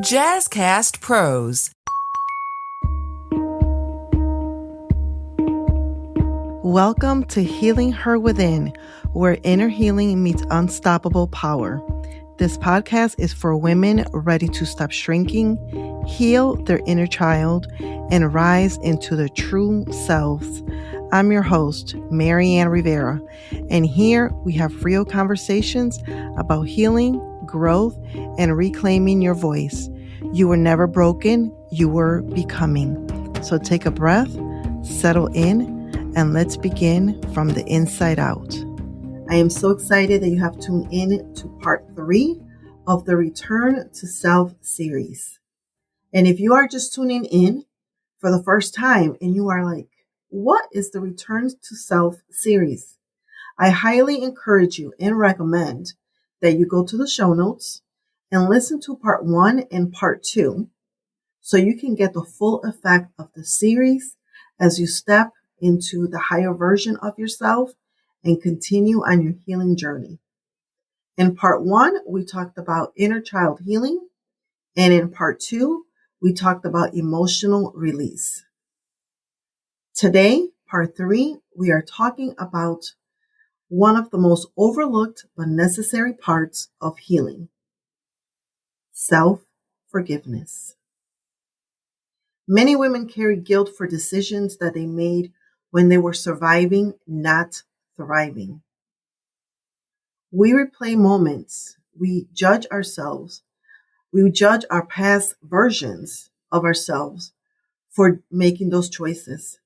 Jazzcast Pros. Welcome to Healing Her Within, where inner healing meets unstoppable power. This podcast is for women ready to stop shrinking, heal their inner child, and rise into their true selves. I'm your host, Maryann Rivera, and here we have real conversations about healing, growth, and reclaiming your voice. You were never broken, you were becoming. So take a breath, settle in, and let's begin from the inside out. I am so excited that you have tuned in to part 3 of the Return to Self series. And if you are just tuning in for the first time and you are like, what is the Return to Self series? I highly encourage you and recommend that you go to the show notes and listen to part 1 and part 2 so you can get the full effect of the series as you step into the higher version of yourself and continue on your healing journey. In part 1, we talked about inner child healing. And in part 2, we talked about emotional release. Today, part 3, we are talking about one of the most overlooked but necessary parts of healing: self-forgiveness. Many women carry guilt for decisions that they made when they were surviving, not thriving. We replay moments. We judge ourselves. We judge our past versions of ourselves for making those choices.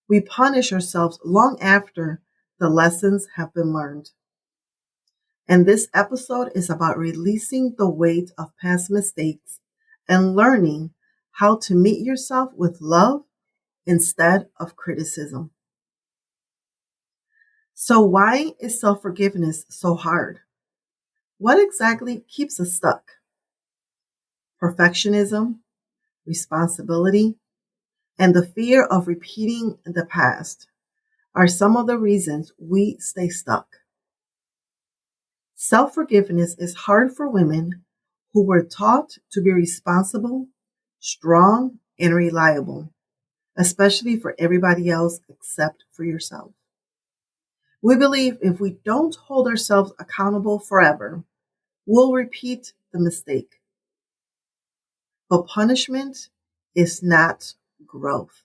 We punish ourselves long after the lessons have been learned. And this episode is about releasing the weight of past mistakes and learning how to meet yourself with love instead of criticism. So why is self-forgiveness so hard? What exactly keeps us stuck? Perfectionism, responsibility, and the fear of repeating the past are some of the reasons we stay stuck. Self-forgiveness is hard for women who were taught to be responsible, strong, and reliable, especially for everybody else except for yourself. We believe if we don't hold ourselves accountable forever, we'll repeat the mistake. But punishment is not growth.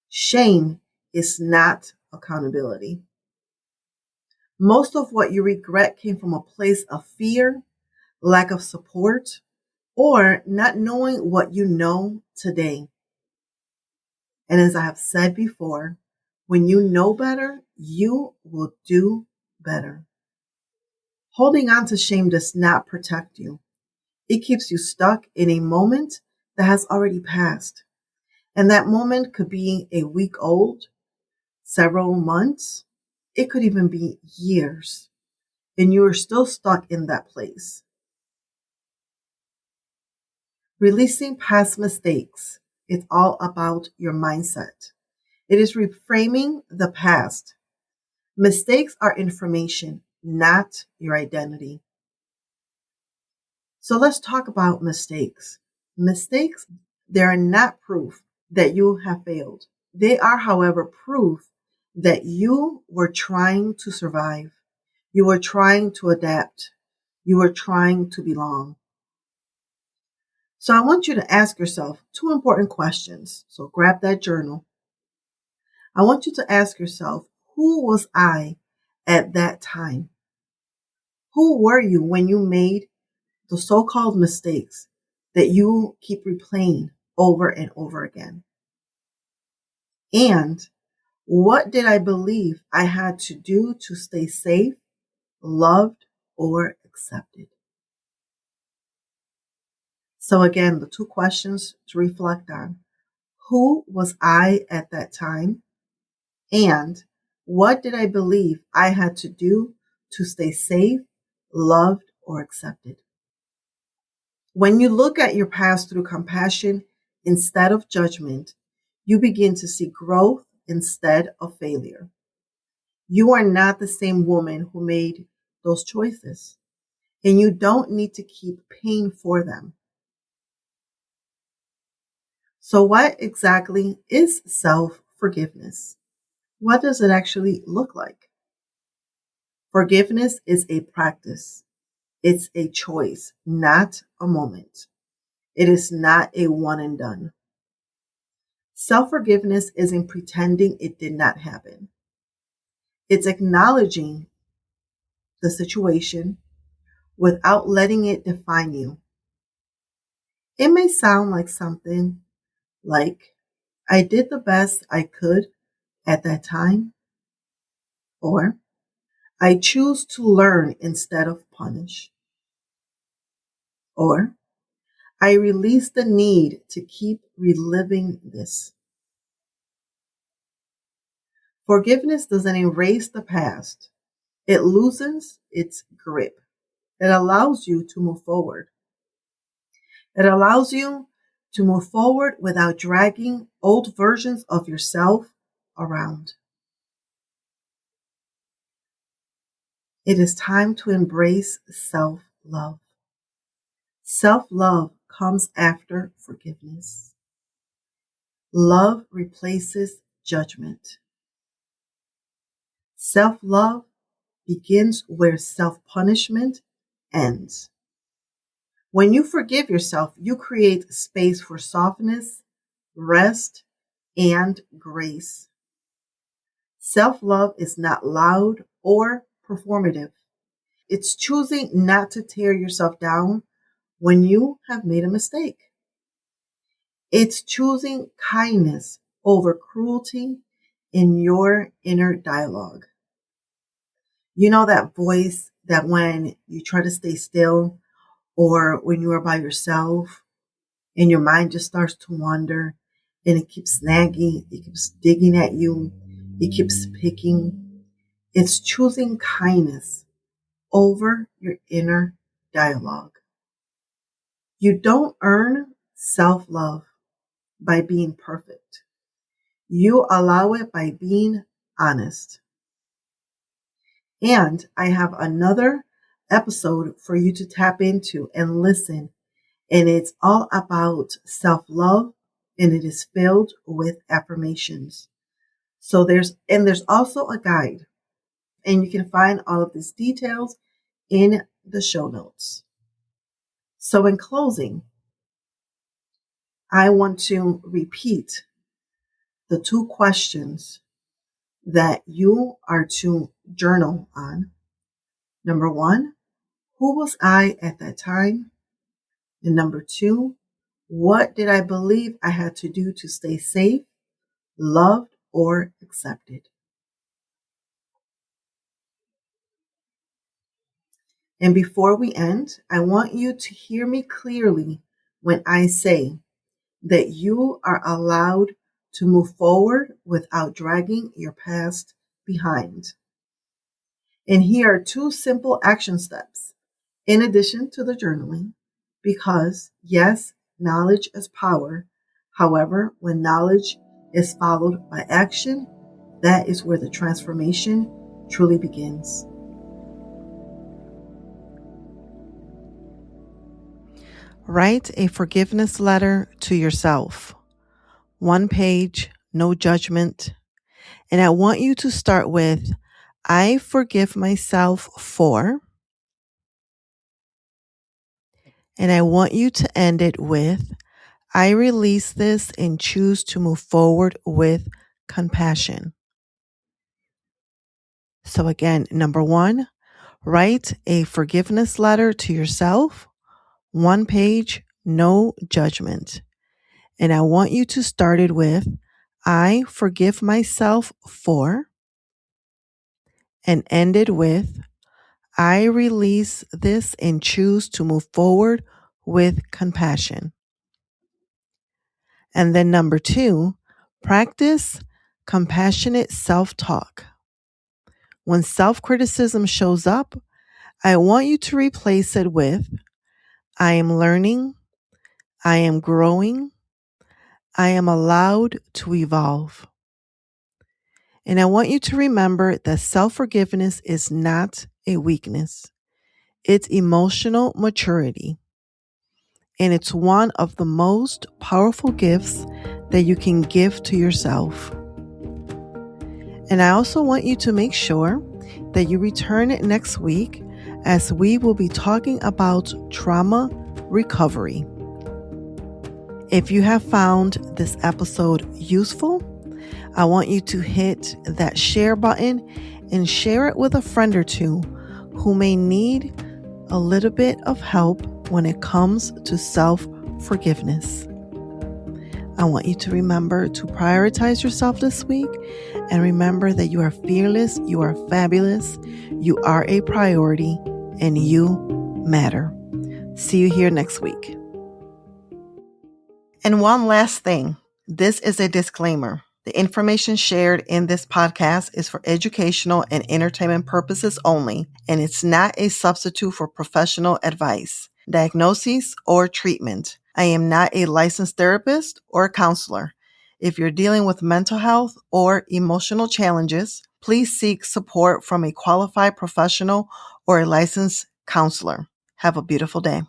Shame is not accountability. Most of what you regret came from a place of fear, lack of support, or not knowing what you know today. And as I have said before, when you know better, you will do better. Holding on to shame does not protect you. It keeps you stuck in a moment that has already passed. And that moment could be a week old, several months. It could even be years. And you are still stuck in that place. Releasing past mistakes is all about your mindset. It is reframing the past. Mistakes are information, not your identity. So let's talk about mistakes. Mistakes, they are not proof that you have failed. They are, however, proof that you were trying to survive. You were trying to adapt. You were trying to belong. So I want you to ask yourself 2 important questions. So grab that journal. I want you to ask yourself, who was I at that time? Who were you when you made the so-called mistakes that you keep replaying over and over again? And what did I believe I had to do to stay safe, loved, or accepted? So again, the 2 questions to reflect on. Who was I at that time? And what did I believe I had to do to stay safe, loved, or accepted? When you look at your past through compassion instead of judgment, you begin to see growth instead of failure. You are not the same woman who made those choices, and you don't need to keep paying for them. So, what exactly is self forgiveness? What does it actually look like? Forgiveness is a practice, it's a choice, not a moment. It is not a one and done. Self forgiveness isn't pretending it did not happen, it's acknowledging the situation without letting it define you. It may sound like something like, I did the best I could at that time, or I choose to learn instead of punish, or I release the need to keep reliving this. Forgiveness doesn't erase the past, it loosens its grip. It allows you to move forward. It allows you to move forward without dragging old versions of yourself around. It is time to embrace self love. Self love comes after forgiveness. Love replaces judgment. Self love begins where self punishment ends. When you forgive yourself, you create space for softness, rest, and grace. Self love is not loud or performative. It's choosing not to tear yourself down when you have made a mistake. It's choosing kindness over cruelty in your inner dialogue. You know that voice that when you try to stay still or when you are by yourself and your mind just starts to wander and it keeps snagging, it keeps digging at you, it keeps picking. It's choosing kindness over your inner dialogue. You don't earn self-love by being perfect. You allow it by being honest. And I have another episode for you to tap into and listen. And it's all about self-love and it is filled with affirmations. So there's also a guide and you can find all of these details in the show notes. So in closing, I want to repeat the 2 questions that you are to journal on. Number 1, who was I at that time? And number 2, what did I believe I had to do to stay safe, loved, or accepted? And before we end, I want you to hear me clearly when I say that you are allowed to move forward without dragging your past behind. And here are 2 simple action steps in addition to the journaling, because yes, knowledge is power. However, when knowledge is followed by action, that is where the transformation truly begins. Write a forgiveness letter to yourself. 1 page, no judgment. And I want you to start with, I forgive myself for, and I want you to end it with, I release this and choose to move forward with compassion. So again, number 1, write a forgiveness letter to yourself. 1 page, no judgment. And I want you to start it with, I forgive myself for, and end it with, I release this and choose to move forward with compassion. And then number 2, practice compassionate self-talk. When self-criticism shows up, I want you to replace it with, I am learning, I am growing, I am allowed to evolve. And I want you to remember that self-forgiveness is not a weakness. It's emotional maturity. and it's one of the most powerful gifts that you can give to yourself. And I also want you to make sure that you return next week as we will be talking about trauma recovery. If you have found this episode useful, I want you to hit that share button and share it with a friend or two who may need a little bit of help when it comes to self-forgiveness. I want you to remember to prioritize yourself this week and remember that you are fearless, you are fabulous, you are a priority, and you matter. See you here next week. And one last thing. This is a disclaimer. The information shared in this podcast is for educational and entertainment purposes only, and it's not a substitute for professional advice, diagnosis, or treatment. I am not a licensed therapist or a counselor. If you're dealing with mental health or emotional challenges, please seek support from a qualified professional or a licensed counselor. Have a beautiful day.